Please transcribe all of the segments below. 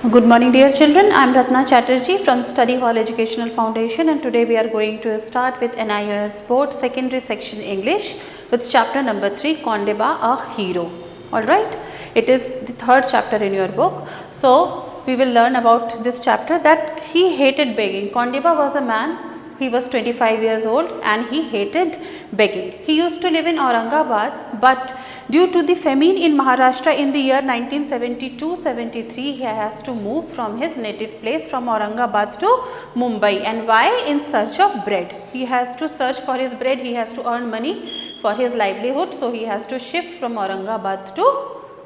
Good morning dear children, I am Ratna Chatterjee from Study Hall Educational Foundation, and today we are going to start with NIOS Board Secondary Section English with chapter number 3, Kondeba, a Hero. Alright, it is the third chapter in your book. So we will learn about this chapter that he hated begging. Kondeba was a man. He was 25 years old and he hated begging. He used to live in Aurangabad, but due to the famine in Maharashtra in the year 1972-73, he has to move from his native place from Aurangabad to Mumbai. And why? In search of bread. He has to search for his bread, he has to earn money for his livelihood, so he has to shift from Aurangabad to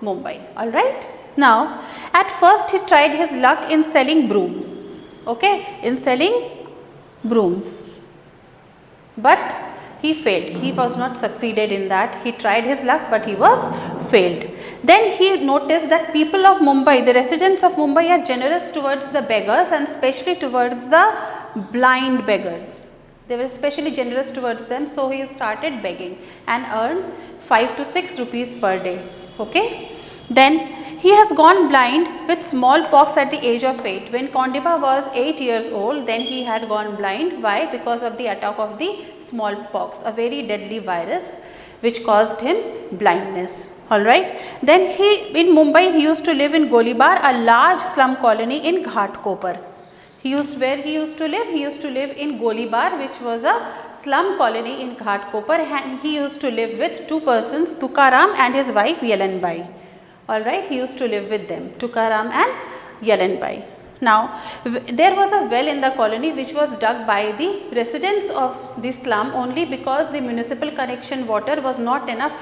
Mumbai. Alright. Now, at first he tried his luck in selling brooms. Okay, in selling brooms, but he failed. He was not succeeded in that. He tried his luck, but he was failed. Then he noticed that people of Mumbai, the residents of Mumbai, are generous towards the beggars and especially towards the blind beggars. They were especially generous towards them, so he started begging and earned 5 to 6 rupees per day. Okay. Then he has gone blind with smallpox at the age of 8. When Kondeba was 8 years old, then he had gone blind. Why? Because of the attack of the smallpox, a very deadly virus which caused him blindness. Alright. Then in Mumbai, he used to live in Golibar, a large slum colony in Ghatkopar. Where he used to live? He used to live in Golibar, which was a slum colony in Ghatkopar, and he used to live with two persons, Tukaram and his wife Yelanbai. Alright, he used to live with them, Tukaram and Yelanbai. Now, there was a well in the colony which was dug by the residents of the slum only because the municipal connection water was not enough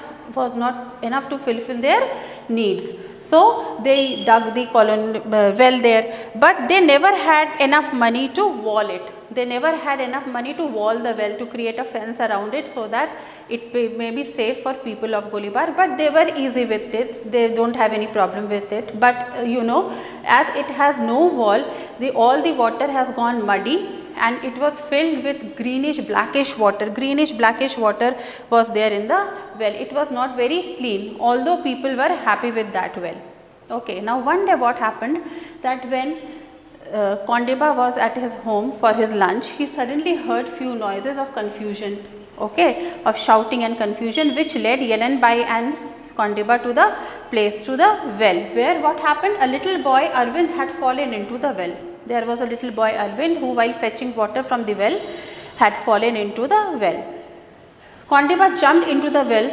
to fulfill their needs. So they dug the well there, but they never had enough money to wall it. They never had enough money to wall the well, to create a fence around it so that it may be safe for people of Golibar, but they were easy with it. They don't have any problem with it. But as it has no wall, all the water has gone muddy and it was filled with greenish blackish water. Greenish blackish water was there in the well. It was not very clean, although people were happy with that well. Okay, now one day what happened, that when Kondeba was at his home for his lunch, he suddenly heard few noises of confusion, okay, of shouting and confusion, which led Yelanbai and Kondeba to the place, to the well, where what happened, a little boy Arvind had fallen into the well. There was a little boy Arvind who, while fetching water from the well, had fallen into the well. Kondeba jumped into the well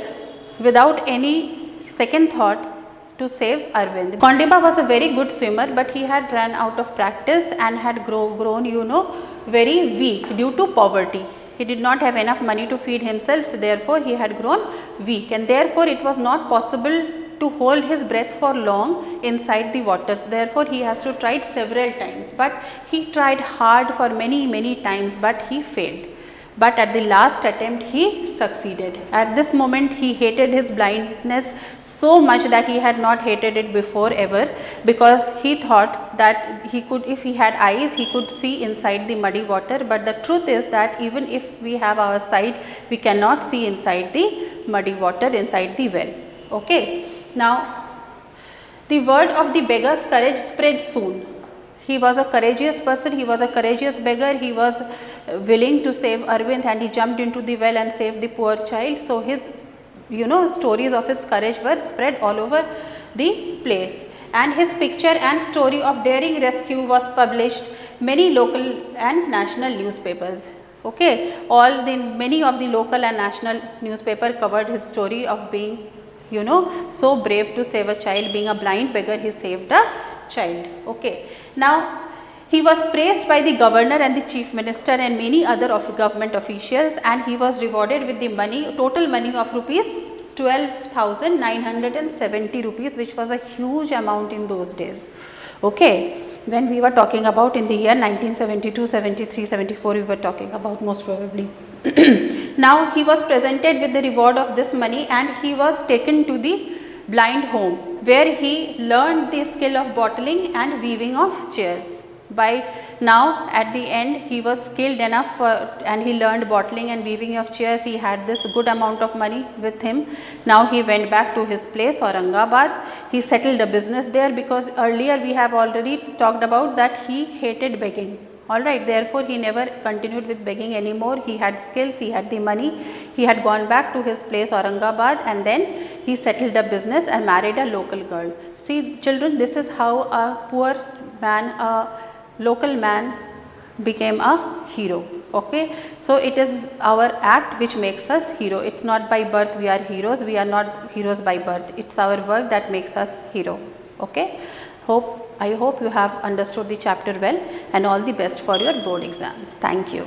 without any second thought to save Arvind. Kondeba was a very good swimmer, but he had run out of practice and had grown very weak due to poverty. He did not have enough money to feed himself, so therefore he had grown weak, and therefore it was not possible to hold his breath for long inside the waters. Therefore he has to try several times, but he tried hard for many times, but he failed. But at the last attempt he succeeded. At this moment he hated his blindness so much that he had not hated it before ever, because he thought that he could, if he had eyes, he could see inside the muddy water. But the truth is that even if we have our sight, we cannot see inside the muddy water, inside the well. Okay. Now, the word of the beggar's courage spread soon. He was a courageous person, he was a courageous beggar, he was willing to save Arvind, and he jumped into the well and saved the poor child. So his stories of his courage were spread all over the place, and his picture and story of daring rescue was published many local and national newspapers. Okay, many of the local and national newspaper covered his story of being so brave to save a child. Being a blind beggar, he saved a child. Okay, now he was praised by the governor and the chief minister and many other government officials, and he was rewarded with the total money of rupees 12,970 rupees, which was a huge amount in those days. Okay, when we were talking about in the year 1972, 73, 74, we were talking about most probably. Now he was presented with the reward of this money, and he was taken to the blind home, where he learned the skill of bottling and weaving of chairs. by now at the end he was skilled enough and he learned bottling and weaving of chairs. He had this good amount of money with him. Now he went back to his place Aurangabad. He settled a business there because earlier we have already talked about that he hated begging. Alright, therefore he never continued with begging anymore. He had skills, he had the money, he had gone back to his place Aurangabad and then he settled a business and married a local girl. See children, this is how a poor man, a local man became a hero. Okay, so it is our act which makes us hero. It's not by birth we are heroes, we are not heroes by birth. It's our work that makes us hero. Okay, I hope you have understood the chapter well, and all the best for your board exams. Thank you.